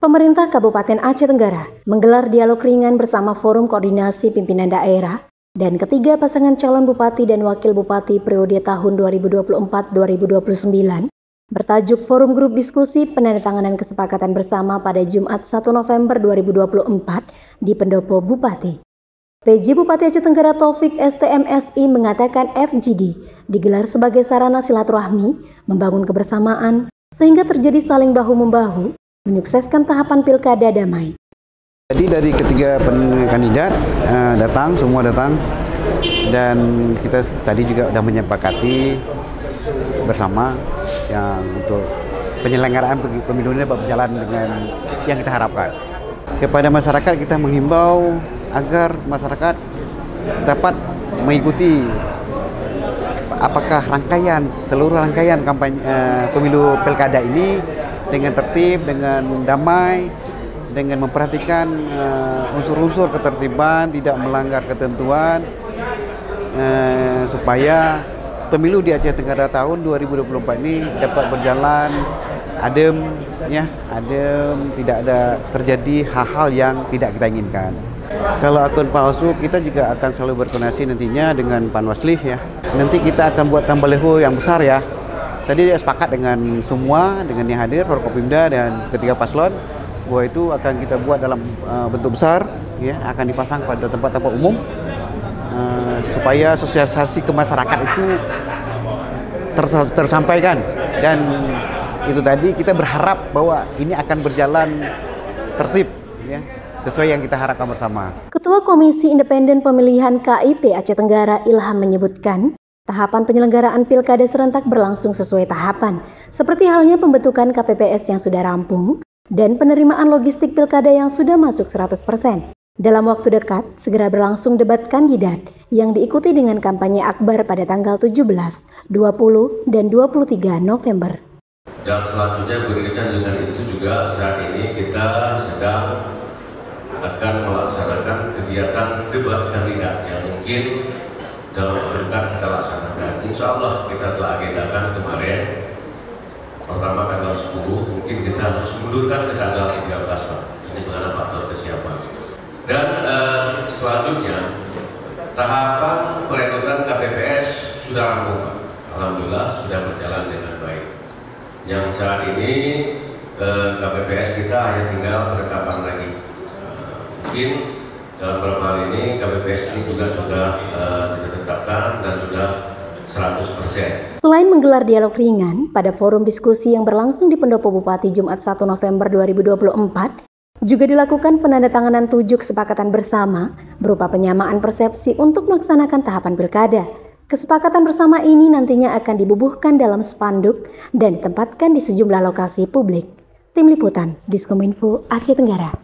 Pemerintah Kabupaten Aceh Tenggara menggelar dialog ringan bersama Forum Koordinasi Pimpinan Daerah dan ketiga pasangan calon Bupati dan Wakil Bupati periode tahun 2024-2029 bertajuk Forum Grup Diskusi Penandatanganan Kesepakatan Bersama pada Jumat 1 November 2024 di Pendopo Bupati. PJ Bupati Aceh Tenggara Taufik STMSI mengatakan FGD digelar sebagai sarana silaturahmi, membangun kebersamaan, sehingga terjadi saling bahu-membahu, menyukseskan tahapan pilkada damai. Jadi dari ketiga kandidat semua datang, dan kita tadi juga sudah menyepakati bersama yang untuk penyelenggaraan pemilu ini dapat berjalan dengan yang kita harapkan. Kepada masyarakat kita menghimbau agar masyarakat dapat mengikuti apakah seluruh rangkaian kampanye pemilu pilkada ini dengan tertib, dengan damai, dengan memperhatikan unsur-unsur ketertiban, tidak melanggar ketentuan, supaya pemilu di Aceh Tenggara tahun 2024 ini dapat berjalan adem, tidak ada terjadi hal-hal yang tidak kita inginkan. Kalau akun palsu, kita juga akan selalu berkoordinasi nantinya dengan Panwaslih ya. Nanti kita akan buatkan baliho yang besar ya. Tadi sepakat dengan semua, dengan yang hadir, Forkopimda dan ketiga paslon, bahwa itu akan kita buat dalam bentuk besar, ya, akan dipasang pada tempat-tempat umum, supaya sosialisasi ke masyarakat itu tersampaikan. Dan itu tadi kita berharap bahwa ini akan berjalan tertib, ya, sesuai yang kita harapkan bersama. Ketua Komisi Independen Pemilihan KIP Aceh Tenggara Ilham menyebutkan, tahapan penyelenggaraan pilkada serentak berlangsung sesuai tahapan, seperti halnya pembentukan KPPS yang sudah rampung dan penerimaan logistik pilkada yang sudah masuk 100%. Dalam waktu dekat, segera berlangsung debat kandidat yang diikuti dengan kampanye akbar pada tanggal 17, 20, dan 23 November. Dan selanjutnya beririsan dengan itu juga saat ini kita sedang akan melaksanakan kegiatan debat kandidat yang mungkin dalam waktu dekat kita laksanakan. Insya Allah kita telah agendakan kemarin, pertama tanggal 10, mungkin kita harus mundurkan ke tanggal 13 Pak. Ini mengenai faktor kesiapan. Dan selanjutnya tahapan perekrutan KPPS sudah rampung Pak. Alhamdulillah sudah berjalan dengan baik. Yang saat ini KPPS kita hanya tinggal penetapan lagi. Mungkin dalam beberapa hal ini KPPS ini juga sudah ditetapkan dan sudah 100%. Selain menggelar dialog ringan pada forum diskusi yang berlangsung di Pendopo Bupati Jumat 1 November 2024, juga dilakukan penandatanganan 7 kesepakatan bersama berupa penyamaan persepsi untuk melaksanakan tahapan pilkada. Kesepakatan bersama ini nantinya akan dibubuhkan dalam spanduk dan ditempatkan di sejumlah lokasi publik. Tim Liputan, Diskominfo Aceh Tenggara.